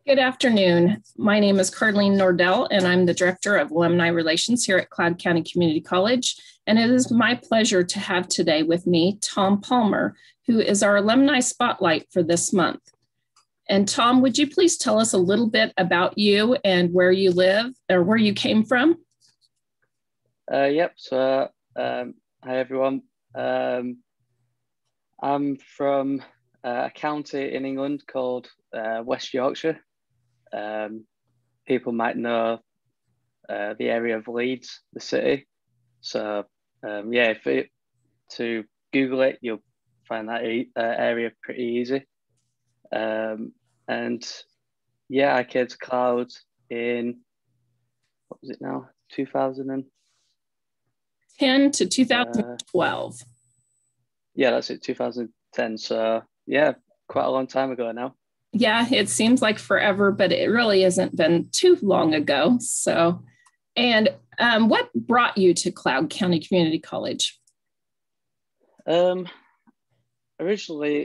Good afternoon. My name is Carlene Nordell, and I'm the Director of Alumni Relations here at Cloud County Community College. And it is my pleasure to have today with me Tom Palmer, who is our Alumni Spotlight for this month. And Tom, would you please tell us a little bit about you and where you live or where you came from? Hi everyone. I'm from a county in England called West Yorkshire. People might know the area of Leeds, the city. To Google it, you'll find that area pretty easy. I came to Cloud in, what was it now, 2010 to 2012. That's it, 2010. So yeah, quite a long time ago now. Yeah, it seems like forever, but it really hasn't been too long ago. So, and what brought you to Cloud County Community College? Originally,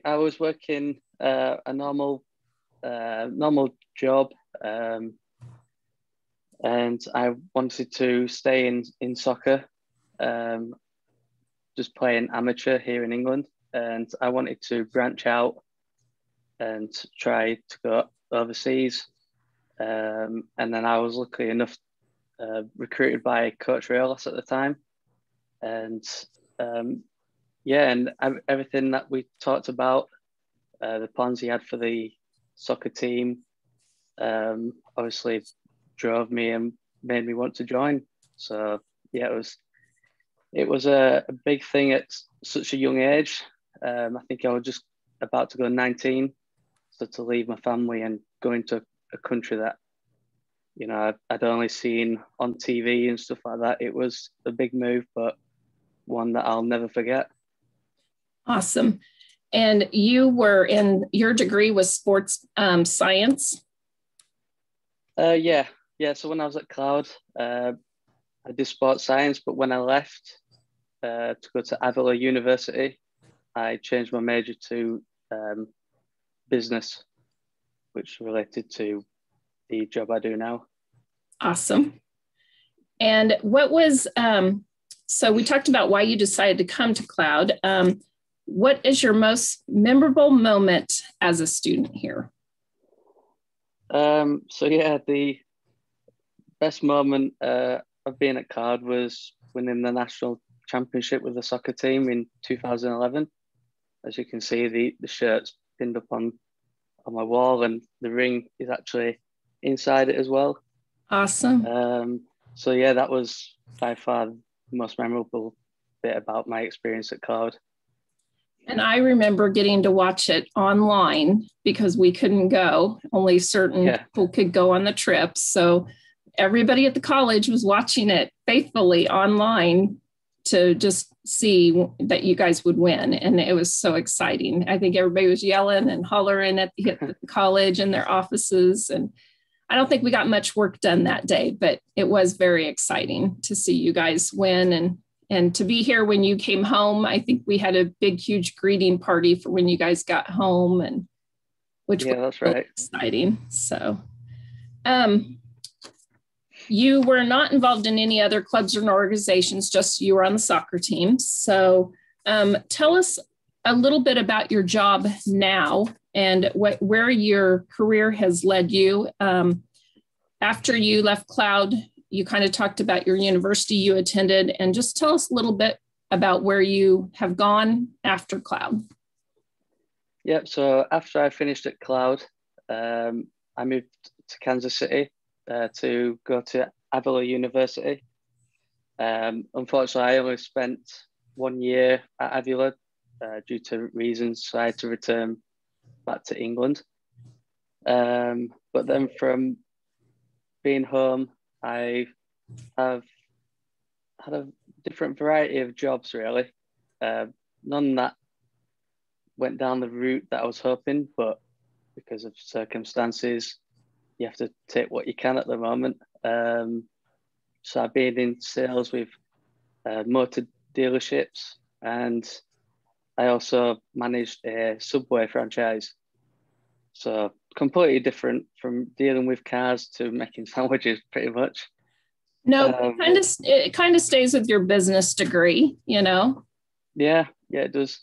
I was working a normal job, and I wanted to stay in soccer, just playing amateur here in England, and I wanted to branch out and try to go overseas. And then I was lucky enough recruited by Coach Rayolas at the time. And everything that we talked about, the plans he had for the soccer team, obviously drove me and made me want to join. So yeah, it was a big thing at such a young age. I think I was just about to go 19. So to leave my family and go into a country that, you know, I'd only seen on TV and stuff like that, it was a big move, but one that I'll never forget. Awesome. And your degree was sports science? Yeah. So when I was at Cloud, I did sports science, but when I left to go to Avila University, I changed my major to business, which related to the job I do now. Awesome. And what was, so we talked about why you decided to come to Cloud. What is your most memorable moment as a student here? The best moment of being at Cloud was winning the national championship with the soccer team in 2011. As you can see, the shirt's pinned up on my wall, and the ring is actually inside it as well. Awesome. That was by far the most memorable bit about my experience at Cloud. And I remember getting to watch it online because we couldn't go. Only certain people could go on the trip. So everybody at the college was watching it faithfully online to just see that you guys would win. And it was so exciting. I think everybody was yelling and hollering at the college and their offices. And I don't think we got much work done that day, but it was very exciting to see you guys win and to be here when you came home. I think we had a big, huge greeting party for when you guys got home, and which was that's really right. Exciting. So, you were not involved in any other clubs or organizations, just you were on the soccer team. So tell us a little bit about your job now and where your career has led you. After you left Cloud, you kind of talked about your university you attended, and just tell us a little bit about where you have gone after Cloud. Yep, so after I finished at Cloud, I moved to Kansas City to go to Avila University. Unfortunately, I only spent 1 year at Avila due to reasons, so I had to return back to England. But then from being home, I have had a different variety of jobs, really. None that went down the route that I was hoping, but because of circumstances, you have to take what you can at the moment. So I've been in sales with motor dealerships, and I also managed a Subway franchise. So completely different from dealing with cars to making sandwiches, pretty much. No, it kind of stays with your business degree, you know? Yeah, it does.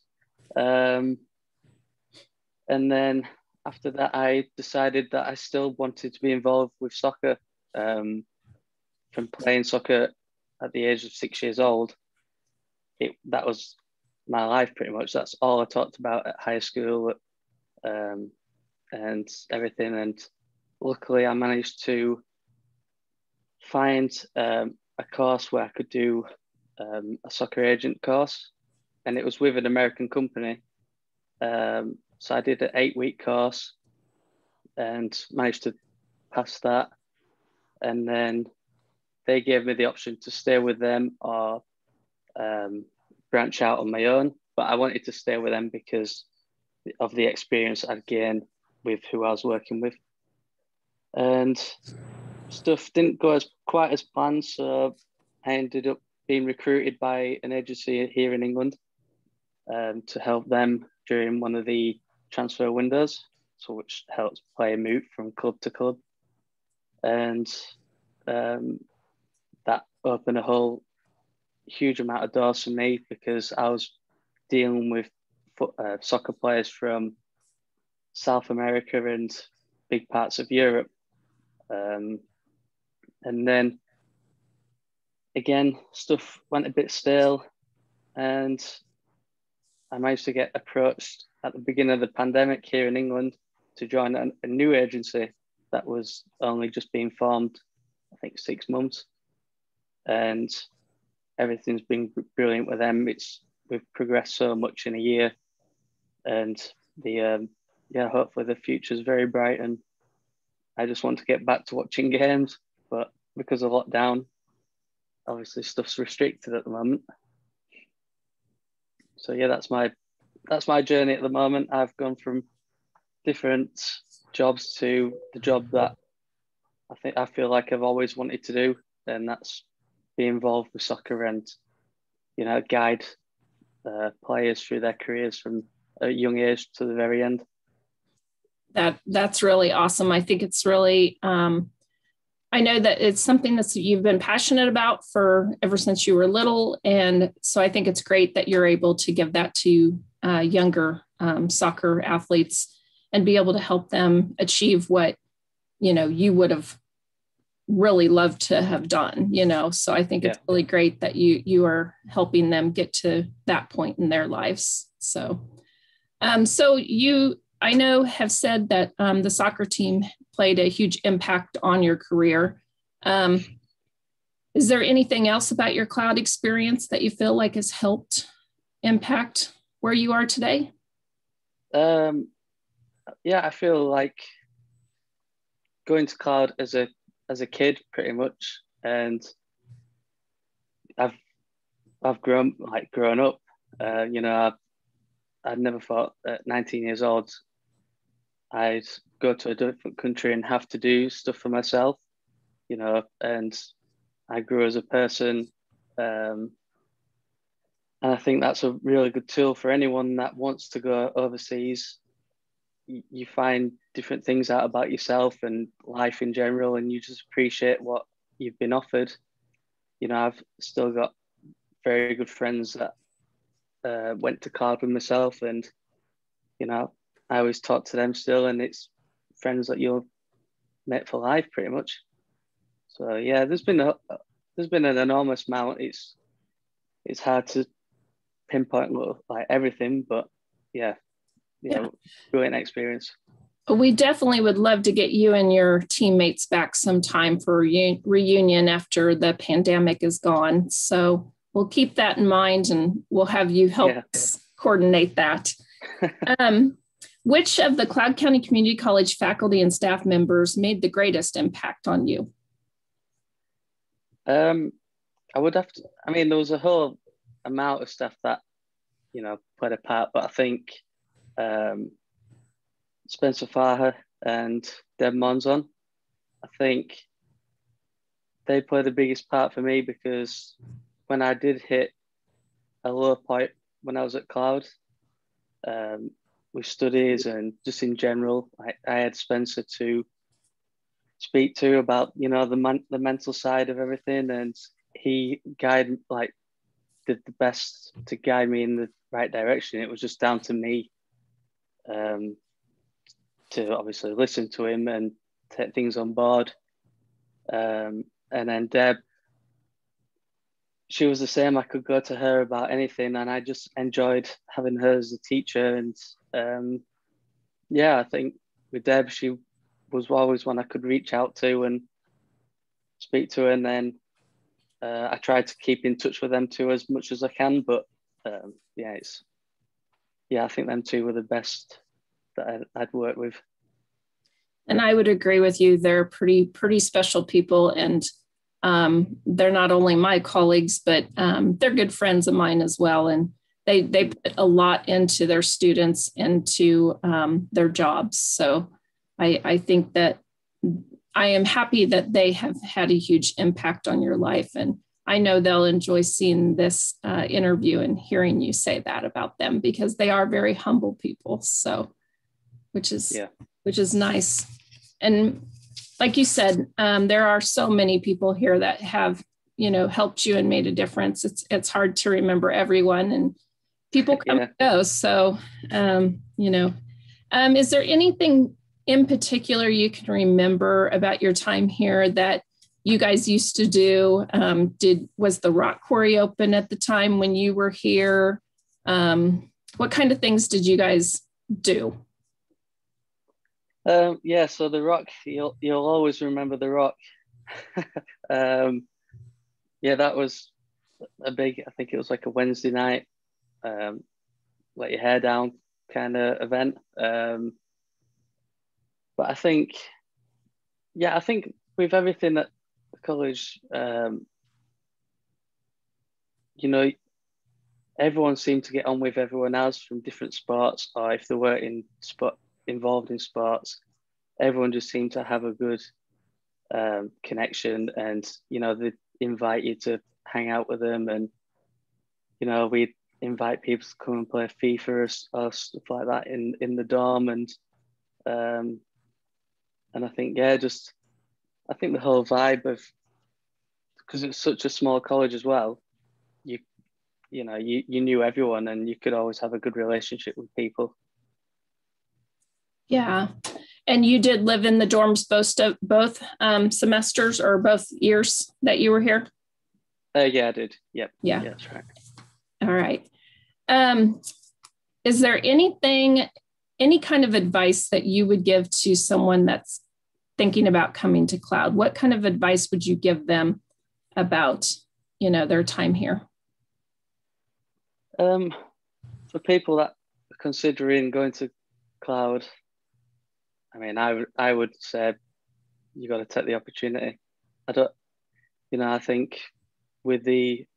And then after that, I decided that I still wanted to be involved with soccer. From playing soccer at the age of 6 years old, that was my life pretty much. That's all I talked about at high school, and everything. And luckily, I managed to find a course where I could do a soccer agent course, and it was with an American company. So I did an 8-week course and managed to pass that. And then they gave me the option to stay with them or branch out on my own. But I wanted to stay with them because of the experience I'd gained with who I was working with. And stuff didn't go quite as planned. So I ended up being recruited by an agency here in England to help them during one of the transfer windows, so which helps player move from club to club. And that opened a whole huge amount of doors for me because I was dealing with soccer players from South America and big parts of Europe. And then again, stuff went a bit stale, and I managed to get approached at the beginning of the pandemic here in England to join a new agency that was only just being formed, I think 6 months. And everything's been brilliant with them. We've progressed so much in a year, and hopefully the future is very bright. And I just want to get back to watching games, but because of lockdown, obviously stuff's restricted at the moment. So yeah, that's my journey at the moment. I've gone from different jobs to the job that I feel like I've always wanted to do, and that's be involved with soccer and guide players through their careers from a young age to the very end. That's really awesome. I think it's really I know that it's something that you've been passionate about for ever since you were little. And so I think it's great that you're able to give that to younger soccer athletes and be able to help them achieve what, you would have really loved to have done, So I think it's really great that you are helping them get to that point in their lives. So, I know have said that the soccer team played a huge impact on your career. Is there anything else about your cloud experience that you feel like has helped impact where you are today? I feel like going to cloud as a kid pretty much, and I've grown up. I'd never thought at 19 years old I'd go to a different country and have to do stuff for myself, and I grew as a person. And I think that's a really good tool for anyone that wants to go overseas. You find different things out about yourself and life in general, and you just appreciate what you've been offered. I've still got very good friends that went to college with myself, and I always talk to them still, and it's friends that you'll met for life pretty much. So yeah, there's been an enormous amount. It's hard to pinpoint like everything, but yeah, brilliant experience. We definitely would love to get you and your teammates back sometime for a reunion after the pandemic is gone. So we'll keep that in mind, and we'll have you help us coordinate that. Which of the Cloud County Community College faculty and staff members made the greatest impact on you? I would have to, there was a whole amount of stuff that, played a part, but I think Spencer Faher and Deb Monzon, I think they played the biggest part for me, because when I did hit a low point when I was at Cloud, with studies and just in general. I had Spencer to speak to about, you know, the mental side of everything, and he did the best to guide me in the right direction. It was just down to me to obviously listen to him and take things on board. And then Deb, she was the same. I could go to her about anything, and I just enjoyed having her as a teacher. And I think with Deb, she was always one I could reach out to and speak to her. And then I tried to keep in touch with them too as much as I can. But I think them two were the best that I'd worked with. And I would agree with you. They're pretty special people, and they're not only my colleagues, but they're good friends of mine as well. And they put a lot into their students and to their jobs. So I think that I am happy that they have had a huge impact on your life. And I know they'll enjoy seeing this interview and hearing you say that about them, because they are very humble people. So, which is nice. And like you said, there are so many people here that have, you know, helped you and made a difference. It's hard to remember everyone, and people come and go. So, is there anything in particular you can remember about your time here that you guys used to do? Was the rock quarry open at the time when you were here? What kind of things did you guys do? So the rock, you'll always remember the rock. That was a big, I think it was like a Wednesday night, let your hair down kind of event. But I think with everything at the college, everyone seemed to get on with everyone else from different sports, or if they were involved in sports, everyone just seemed to have a good connection, and they invite you to hang out with them, and we'd invite people to come and play FIFA or stuff like that in the dorm, and I think I think the whole vibe of, because it's such a small college as well, you knew everyone, and you could always have a good relationship with people. Yeah. And you did live in the dorms both semesters or both years that you were here? Yeah, I did. Yep. Yeah. Yeah, that's right. All right. Is there any kind of advice that you would give to someone that's thinking about coming to Cloud? What kind of advice would you give them about, their time here? For people that are considering going to Cloud, I mean, I would say you got to take the opportunity. I think with the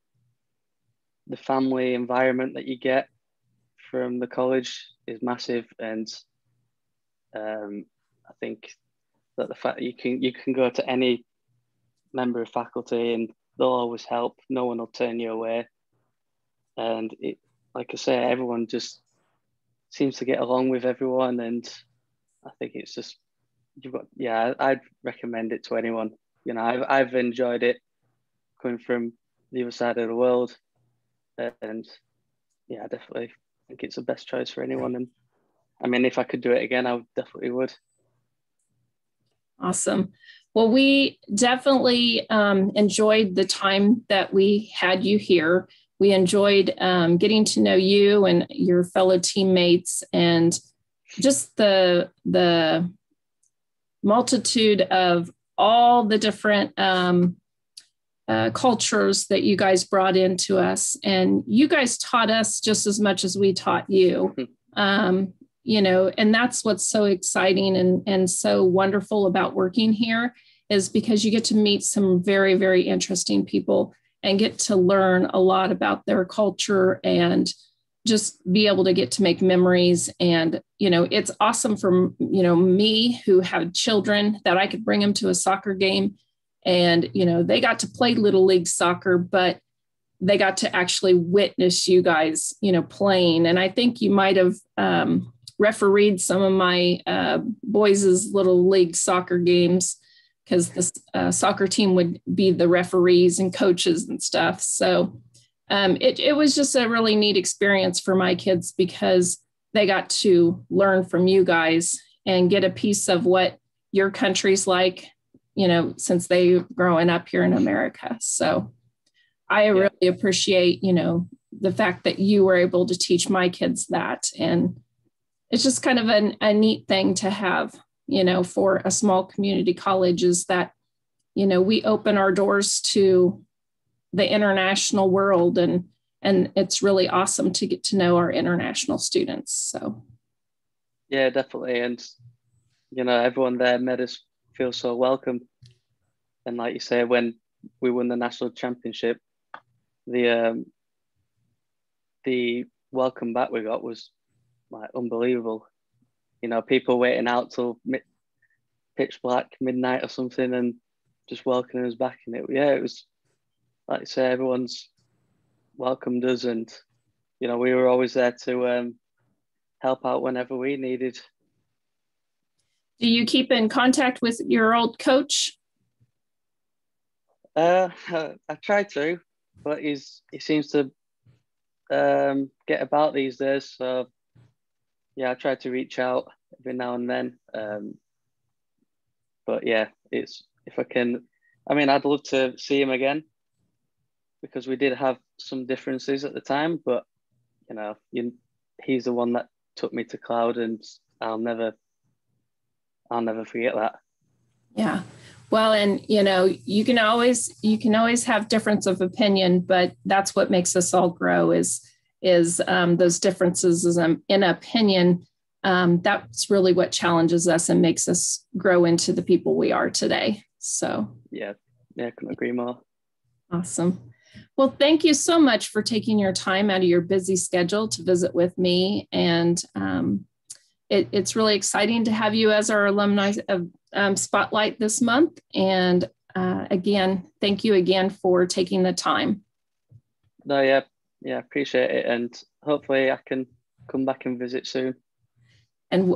family environment that you get from the college is massive, and I think that the fact that you can go to any member of faculty and they'll always help. No one will turn you away, and like I say, everyone just seems to get along with everyone, and I think it's just I'd recommend it to anyone. I've enjoyed it coming from the other side of the world, and I definitely think it's the best choice for anyone. And I mean, if I could do it again, I definitely would. Awesome. Well, we definitely enjoyed the time that we had you here. We enjoyed getting to know you and your fellow teammates, and just the multitude of all the different cultures that you guys brought into us. And you guys taught us just as much as we taught you. And that's what's so exciting and so wonderful about working here, is because you get to meet some very, very interesting people and get to learn a lot about their culture and just be able to get to make memories. And, it's awesome for, me who have children, that I could bring them to a soccer game and, they got to play Little League soccer, but they got to actually witness you guys, playing. And I think you might have refereed some of my boys' little league soccer games because the soccer team would be the referees and coaches and stuff. So it was just a really neat experience for my kids because they got to learn from you guys and get a piece of what your country's like, you know, since they growing up here in America. So I really appreciate, you know, the fact that you were able to teach my kids that. And it's just kind of a neat thing to have, you know, for a small community college is that, you know, we open our doors to the international world and it's really awesome to get to know our international students. So. Yeah, definitely. And, you know, everyone there made us feel so welcome. And like you say, when we won the national championship, the welcome back we got was like unbelievable. You know, people waiting out till pitch black, midnight or something, and just welcoming us back. And it was like you say, everyone's welcomed us, and you know, we were always there to help out whenever we needed. Do you keep in contact with your old coach? I try to, but he seems to get about these days. So yeah, I try to reach out every now and then. But yeah, it's if I can. I mean, I'd love to see him again because we did have some differences at the time. But you know, he's the one that took me to Cloud, and I'll never forget that. Yeah. Well, and you know, you can always have difference of opinion, but that's what makes us all grow is those differences in opinion. That's really what challenges us and makes us grow into the people we are today. So yeah, I couldn't agree more. Awesome. Well, thank you so much for taking your time out of your busy schedule to visit with me. And it's really exciting to have you as our alumni spotlight this month. And again, thank you again for taking the time. No, yeah, appreciate it. And hopefully I can come back and visit soon. And